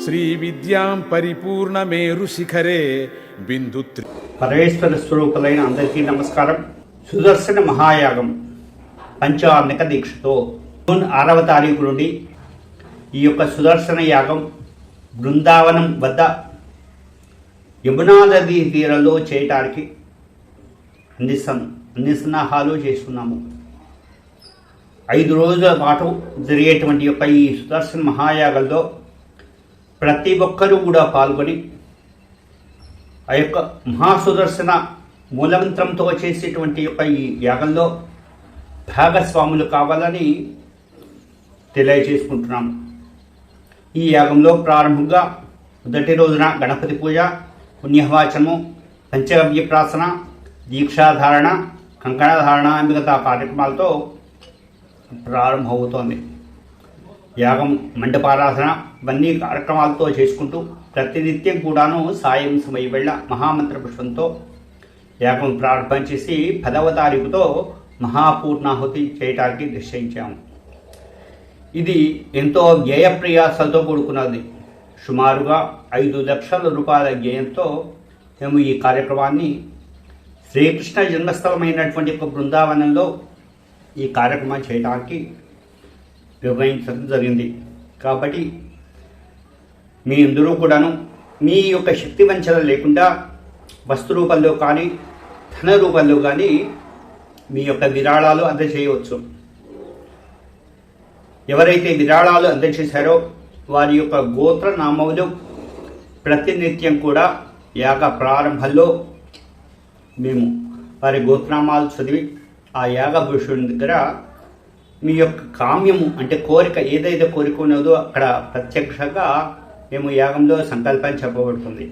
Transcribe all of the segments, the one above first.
శ్రీ విద్యాం పరిపూర్ణ మేరు శిఖరే బిందు పరమేశ్వర స్వరూపులైన అందరికీ నమస్కారం. సుదర్శన మహాయాగం పంచార్ణిక దీక్షతో జూన్ 6వ తారీఖు నుండి ఈ యొక్క సుదర్శన యాగం బృందావనం వద్ద యమునా నదీ తీరంలో చేయటానికి అన్ని సన్నాహాలు చేసుకున్నాము. 5 రోజుల పాటు జరిగేటువంటి యొక్క ఈ సుదర్శన మహాయాగంలో ప్రతి ఒక్కరూ కూడా పాల్గొని ఆ యొక్క మహాసుదర్శన మూలమంత్రంతో చేసేటువంటి యొక్క ఈ యాగంలో భాగస్వాములు కావాలని తెలియజేసుకుంటున్నాము. ఈ యాగంలో ప్రారంభంగా మొదటి రోజున గణపతి పూజ, పుణ్యవాచనము, పంచగవ్య ప్రాసన, దీక్షాధారణ, కంకణధారణ మిగతా కార్యక్రమాలతో ప్రారంభమవుతోంది. యాగం, మండపారాధన ఇవన్నీ కార్యక్రమాలతో చేసుకుంటూ ప్రతినిత్యం కూడాను సాయం సమయ వేళ మహామంత్ర పుష్పంతో యాగం ప్రారంభం చేసి 10వ తారీఖుతో మహాపూర్ణాహుతి చేయటానికి నిశ్చయించాము. ఇది ఎంతో వ్యయ ప్రయాసాలతో కూడుకున్నది. సుమారుగా 5 లక్షల రూపాయల వ్యయంతో మేము ఈ కార్యక్రమాన్ని శ్రీకృష్ణ జన్మస్థలమైనటువంటి ఒక బృందావనంలో ఈ కార్యక్రమం చేయడానికి నిర్వహించడం జరిగింది. కాబట్టి మీ అందరూ కూడాను మీ యొక్క శక్తి వంచన లేకుండా వస్తు రూపంలో కానీ ధన రూపంలో కానీ మీ యొక్క విరాళాలు అందజేయవచ్చు. ఎవరైతే విరాళాలు అందజేశారో వారి యొక్క గోత్ర నామములు ప్రతినిత్యం కూడా యాగ ప్రారంభంలో మేము వారి గోత్రనామాలు చదివి ఆ యాగ పురుషుని దగ్గర మీ యొక్క కామ్యము అంటే కోరిక ఏదైతే కోరిక ఉన్నదో అక్కడ ప్రత్యక్షంగా మేము యాగంలో సంకల్పం చెప్పబడుతుంది.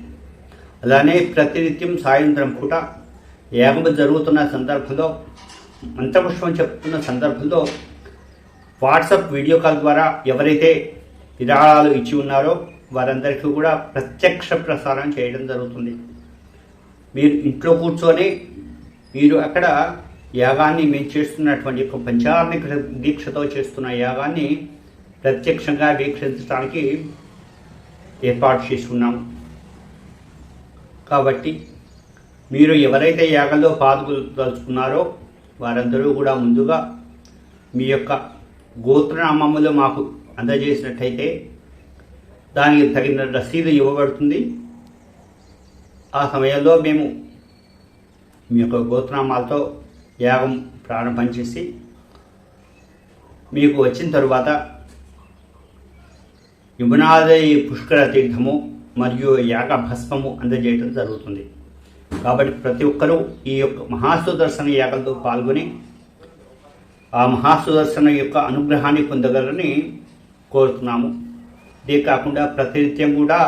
అలానే ప్రతినిత్యం సాయంత్రం పూట యాగం జరుగుతున్న సందర్భంలో మంత్రపుష్పం చెప్తున్న సందర్భంలో వాట్సాప్ వీడియో కాల్ ద్వారా ఎవరైతే విరాళాలు ఇచ్చి ఉన్నారో వారందరికీ కూడా ప్రత్యక్ష ప్రసారం చేయడం జరుగుతుంది. మీరు ఇంట్లో కూర్చొని మీరు అక్కడ యాగాన్ని మేము చేస్తున్నటువంటి ఒక పంచార్ణిక దీక్షతో చేస్తున్న యాగాన్ని ప్రత్యక్షంగా వీక్షించడానికి ఏర్పాటు చేసుకున్నాము. కాబట్టి మీరు ఎవరైతే యాగంలో పాల్గొదలుచుకున్నారో వారందరూ కూడా ముందుగా మీ యొక్క గోత్రనామములు మాకు అందజేసినట్టయితే దానికి తగిన రసీదు ఇవ్వబడుతుంది. ఆ సమయంలో మేము మీ యొక్క గోత్రనామాలతో యాగం ప్రారంభం చేసి మీకు వచ్చిన తరువాత యమునాది పుష్కర తీర్థము మరియు యాగ భస్మము అందజేయడం జరుగుతుంది. కాబట్టి ప్రతి ఒక్కరూ ఈ యొక్క మహాసుదర్శన యాగంతో పాల్గొని ఆ మహాసుదర్శన యొక్క అనుగ్రహాన్ని పొందగలని కోరుతున్నాము. ఇదే కాకుండా ప్రతినిత్యం కూడా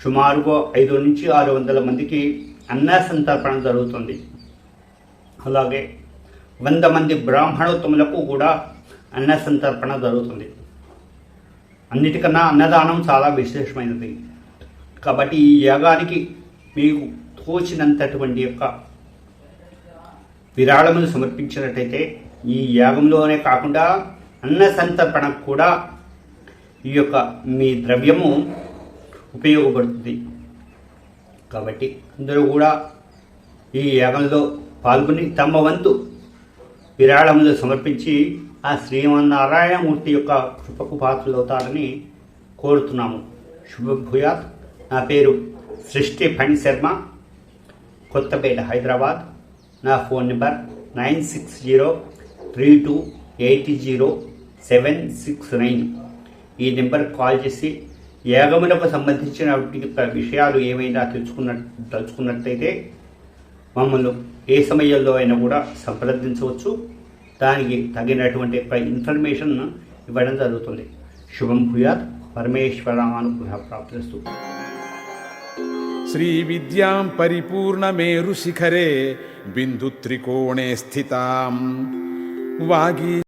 సుమారుగా 500 నుంచి 600 మందికి అన్న సంతర్పణ జరుగుతుంది. అలాగే 100 మంది బ్రాహ్మణోత్తములకు కూడా అన్న సంతర్పణ జరుగుతుంది. అన్నిటికన్నా అన్నదానం చాలా విశేషమైనది. కాబట్టి ఈ యాగానికి మీకు తోచినంతటువంటి యొక్క విరాళములు సమర్పించినట్టయితే ఈ యాగంలోనే కాకుండా అన్న సంతర్పణకు కూడా ఈ యొక్క మీ ద్రవ్యము ఉపయోగపడుతుంది. కాబట్టి అందరూ కూడా ఈ యాగంలో పాల్గొని తమ వంతు విరాళములు సమర్పించి ఆ శ్రీమన్నారాయణమూర్తి యొక్క కృపకు పాత్రలవుతారని కోరుతున్నాము. శుభభూయాత్. నా పేరు సృష్టి ఫణి శర్మ, కొత్తపేట, హైదరాబాద్. నా ఫోన్ నెంబర్ 9603280769. ఈ నెంబర్ కాల్ చేసి యాగములకు సంబంధించిన విషయాలు ఏమైనా తెలుసుకున్నట్లయితే మమ్మల్ని ఏ సమయంలో అయినా కూడా సంప్రదించవచ్చు. దానికి తగినటువంటి ఇన్ఫర్మేషన్ ఇవ్వడం జరుగుతుంది. శుభం భూయాత్. పరమేశ్వరానుగ్రహ ప్రాప్తిస్తు. శ్రీ విద్యాం పరిపూర్ణ మేరు శిఖరే బిందు త్రికోణే స్థితాం వాగీ